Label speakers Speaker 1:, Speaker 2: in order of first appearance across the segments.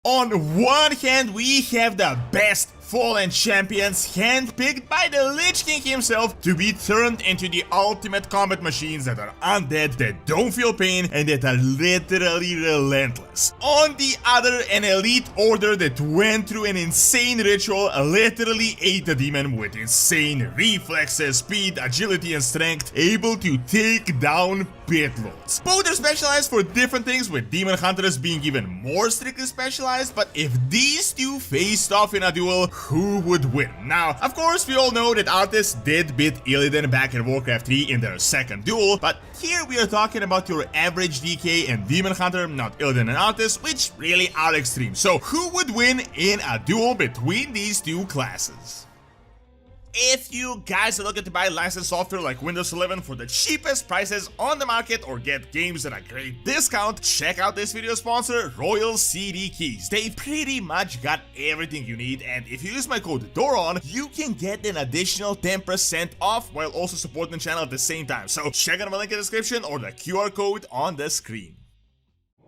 Speaker 1: On one hand, we have the best fallen champions handpicked by the Lich King himself to be turned into the ultimate combat machines that are undead, that don't feel pain, and that are literally relentless. On the other, an elite order that went through an insane ritual, literally ate a demon with insane reflexes, speed, agility, and strength, able to take down pitlords. Both are specialized for different things, with demon hunters being even more strictly specialized, but if these two faced off in a duel, who would win? Now, of course, we all know that Arthas did beat Illidan back in Warcraft 3 in their second duel, but here we are talking about your average DK and demon hunter, not Illidan and Arthas, which really are extreme. So who would win in a duel between these two classes? If you guys are looking to buy licensed software like Windows 11 for the cheapest prices on the market or get games at a great discount, check out this video sponsor, Royal CD Keys. They've pretty much got everything you need, and if you use my code DORON, you can get an additional 10% off while also supporting the channel at the same time. So check out my link in the description or the QR code on the screen.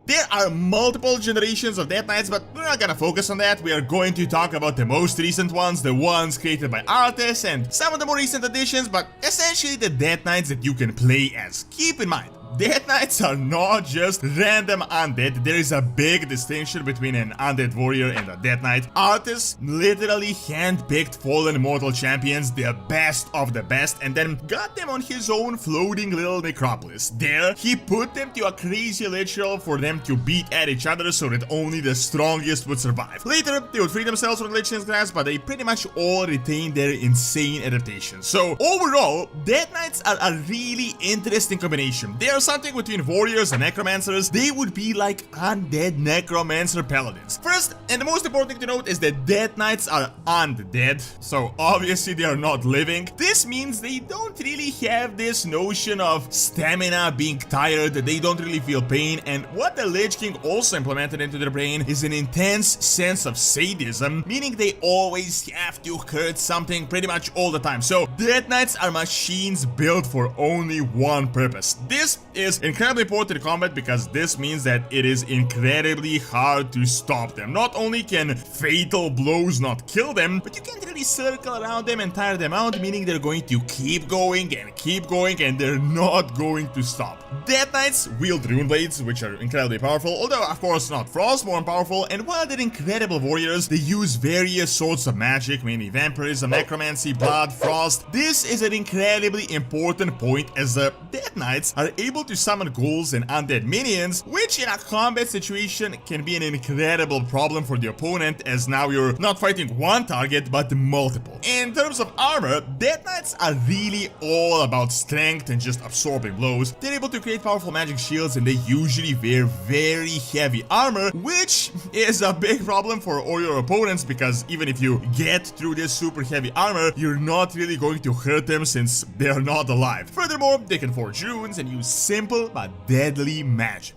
Speaker 1: There are multiple generations of Death Knights, but we're not gonna focus on that. We are going to talk about the most recent ones, the ones created by Arthas, and some of the more recent additions, but essentially the Death Knights that you can play as. Keep in mind, Death Knights are not just random undead. There is a big distinction between an undead warrior and a Death Knight. Arthas literally handpicked fallen mortal champions, the best of the best, and then got them on his own floating little necropolis. There, he put them to a crazy ritual for them to beat at each other so that only the strongest would survive. Later, they would free themselves from the Lich King's grasp, but they pretty much all retained their insane adaptations. So overall, Death Knights are a really interesting combination. They are something between warriors and necromancers. They would be like undead necromancer paladins. First, and the most important thing to note, is that Death Knights are undead, so obviously they are not living. This means they don't really have this notion of stamina, being tired, they don't really feel pain, and what the Lich King also implemented into their brain is an intense sense of sadism, meaning they always have to hurt something pretty much all the time. So Death Knights are machines built for only one purpose. This is incredibly important in combat because this means that it is incredibly hard to stop them. Not only can fatal blows not kill them, but you can't really circle around them and tire them out, meaning they're going to keep going and they're not going to stop. Death Knights wield rune blades, which are incredibly powerful, although of course not Frostborn powerful, and while they're incredible warriors, they use various sorts of magic, mainly vampirism, necromancy, blood, frost. This is an incredibly important point, as the Death Knights are able to summon ghouls and undead minions, which in a combat situation can be an incredible problem for the opponent, as now you're not fighting one target but multiple. In terms of armor, Death Knights are really all about strength and just absorbing blows. They're able to create powerful magic shields, and they usually wear very heavy armor, which is a big problem for all your opponents, because even if you get through this super heavy armor, you're not really going to hurt them since they're not alive. Furthermore, they can forge runes and use simple but deadly magic.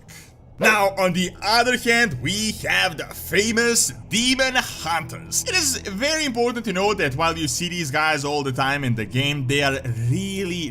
Speaker 1: Now, on the other hand, we have the famous Demon Hunters. It is very important to note that while you see these guys all the time in the game, they are really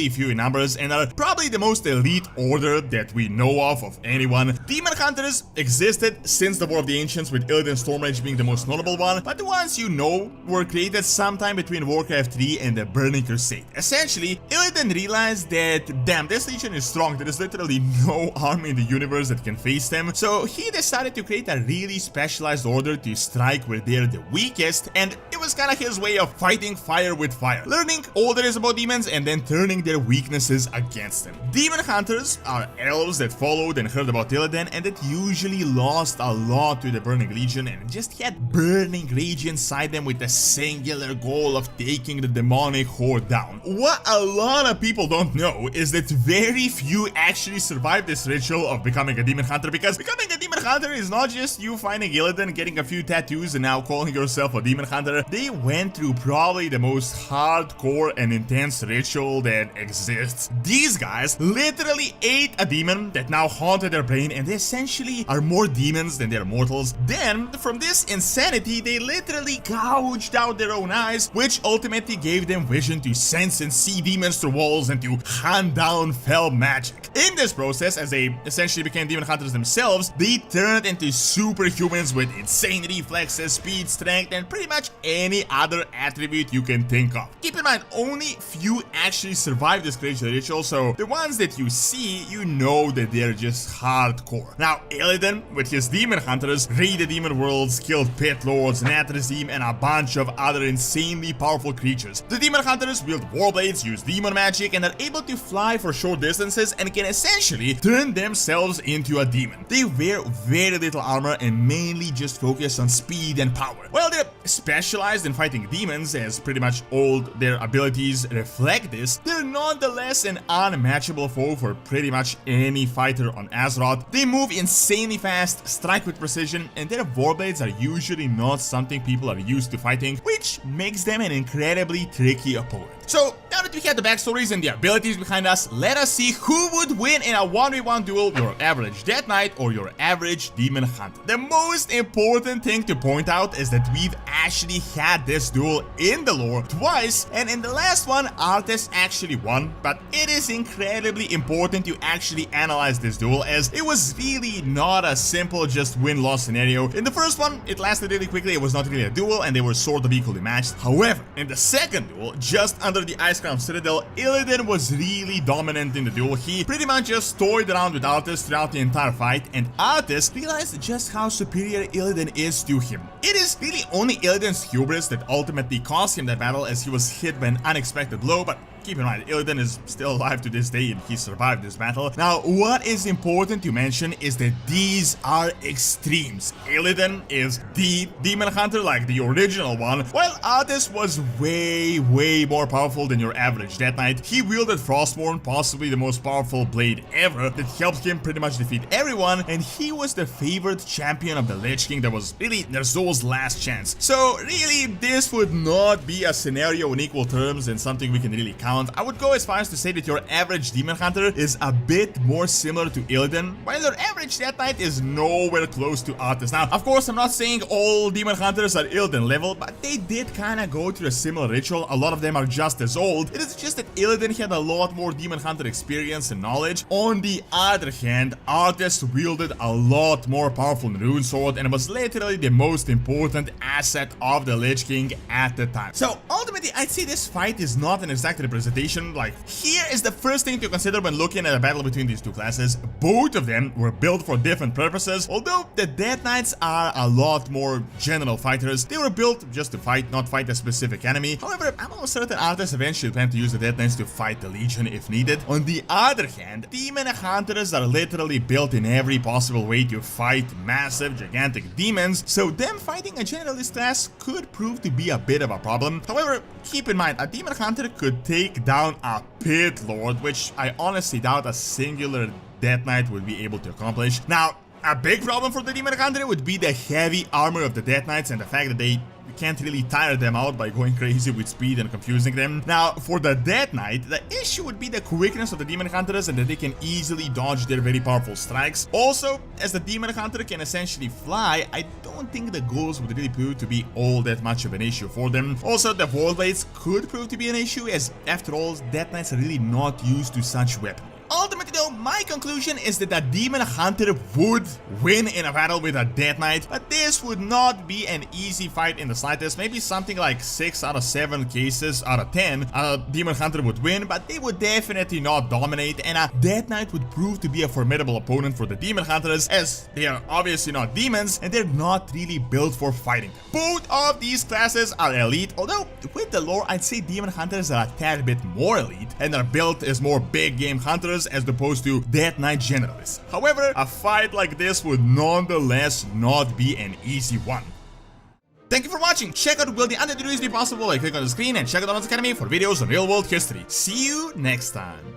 Speaker 1: few in numbers and are probably the most elite order that we know of anyone. Demon Hunters existed since the War of the Ancients, with Illidan Stormrage being the most notable one, but the ones you know were created sometime between Warcraft 3 and the Burning Crusade. Essentially, Illidan realized that, damn, this legion is strong, there is literally no army in the universe that can face them, so he decided to create a really specialized order to strike where they're the weakest, and it was kinda his way of fighting fire with fire, learning all there is about demons and then turning their weaknesses against them. Demon Hunters are elves that followed and heard about Illidan and that usually lost a lot to the Burning Legion and just had burning rage inside them with the singular goal of taking the demonic horde down. What a lot of people don't know is that very few actually survived this ritual of becoming a demon hunter, because becoming a demon hunter is not just you finding Illidan, getting a few tattoos and now calling yourself a demon hunter. They went through probably the most hardcore and intense ritual that exists. These guys literally ate a demon that now haunted their brain, and they essentially are more demons than they're mortals. Then from this insanity, they literally gouged out their own eyes, which ultimately gave them vision to sense and see demons through walls and to hunt down fell magic. In this process, as they essentially became and Demon Hunters themselves, they turned into superhumans with insane reflexes, speed, strength, and pretty much any other attribute you can think of. Keep in mind, only few actually survive this crazy ritual, so the ones that you see, you know that they're just hardcore. Now, Illidan, with his Demon Hunters, raided demon worlds, killed pit lords, Natrazim, and a bunch of other insanely powerful creatures. The Demon Hunters wield warblades, use demon magic, and are able to fly for short distances and can essentially turn themselves into a demon. They wear very little armor and mainly just focus on speed and power. While they're specialized in fighting demons, as pretty much all their abilities reflect this, they're nonetheless an unmatchable foe for pretty much any fighter on Azeroth. They move insanely fast, strike with precision, and their warblades are usually not something people are used to fighting, which makes them an incredibly tricky opponent. So, now that we have the backstories and the abilities behind us, let us see who would win in a 1v1 duel, your average Death Knight or your average Demon Hunter. The most important thing to point out is that we've actually had this duel in the lore twice, and in the last one, Arthas actually won, but it is incredibly important to actually analyze this duel, as it was really not a simple just win-loss scenario. In the first one, it lasted really quickly, it was not really a duel, and they were sort of equally matched. However, in the second duel, just under the Ice Crown Citadel, Illidan was really dominant in the duel. He pretty much just toyed around with Arthas throughout the entire fight, and Arthas realized just how superior Illidan is to him. It is really only Illidan's hubris that ultimately cost him that battle, as he was hit by an unexpected blow, but keep in mind, Illidan is still alive to this day and he survived this battle. Now, what is important to mention is that these are extremes. Illidan is the Demon Hunter, like the original one, while Arthas was way more powerful than your average Death Knight. He wielded Frostborn, possibly the most powerful blade ever, that helped him pretty much defeat everyone, and he was the favored champion of the Lich King that was really Ner'zhul's last chance. So really, this would not be a scenario in equal terms and something we can really count. I would go as far as to say that your average Demon Hunter is a bit more similar to Illidan, while your average Death Knight is nowhere close to Arthas. Now, of course, I'm not saying all Demon Hunters are Illidan level, but they did kinda go through a similar ritual. A lot of them are just as old. It is just that Illidan had a lot more Demon Hunter experience and knowledge. On the other hand, Arthas wielded a lot more powerful rune sword and was literally the most important asset of the Lich King at the time. So ultimately, I'd say this fight is not an exact representation. Like, here is the first thing to consider when looking at a battle between these two classes. Both of them were built for different purposes. Although the Death Knights are a lot more general fighters, they were built just to fight, not fight a specific enemy. However, I'm almost certain Arthas eventually planned to use the Death Knights to fight the Legion if needed. On the other hand, Demon Hunters are literally built in every possible way to fight massive, gigantic demons, so them fighting a generalist class could prove to be a bit of a problem. However, keep in mind, a Demon Hunter could take down a Pit Lord, which I honestly doubt a singular Death Knight would be able to accomplish. Now, a big problem for the Demon Hunter would be the heavy armor of the Death Knights and the fact that they can't really tire them out by going crazy with speed and confusing them. Now, for the Death Knight, the issue would be the quickness of the Demon Hunters and that they can easily dodge their very powerful strikes. Also, as the Demon Hunter can essentially fly, I don't think the goals would really prove to be all that much of an issue for them. Also, the Warblades could prove to be an issue, as after all, Death Knights are really not used to such weapons. Ultimately though, my conclusion is that a Demon Hunter would win in a battle with a Death Knight, but this would not be an easy fight in the slightest. Maybe something like 6 out of 7 cases out of 10, a Demon Hunter would win, but they would definitely not dominate, and a Death Knight would prove to be a formidable opponent for the Demon Hunters, as they are obviously not demons, and they're not really built for fighting. Both of these classes are elite, although with the lore, I'd say Demon Hunters are a tad bit more elite, and are built as more big game hunters as opposed to Death Knight generalists. However, a fight like this would nonetheless not be an easy one. Thank you for watching. Check out Will the Undead Be Possible by clicking on the screen, and check out Doronsmovies Academy for videos on real world history. See you next time.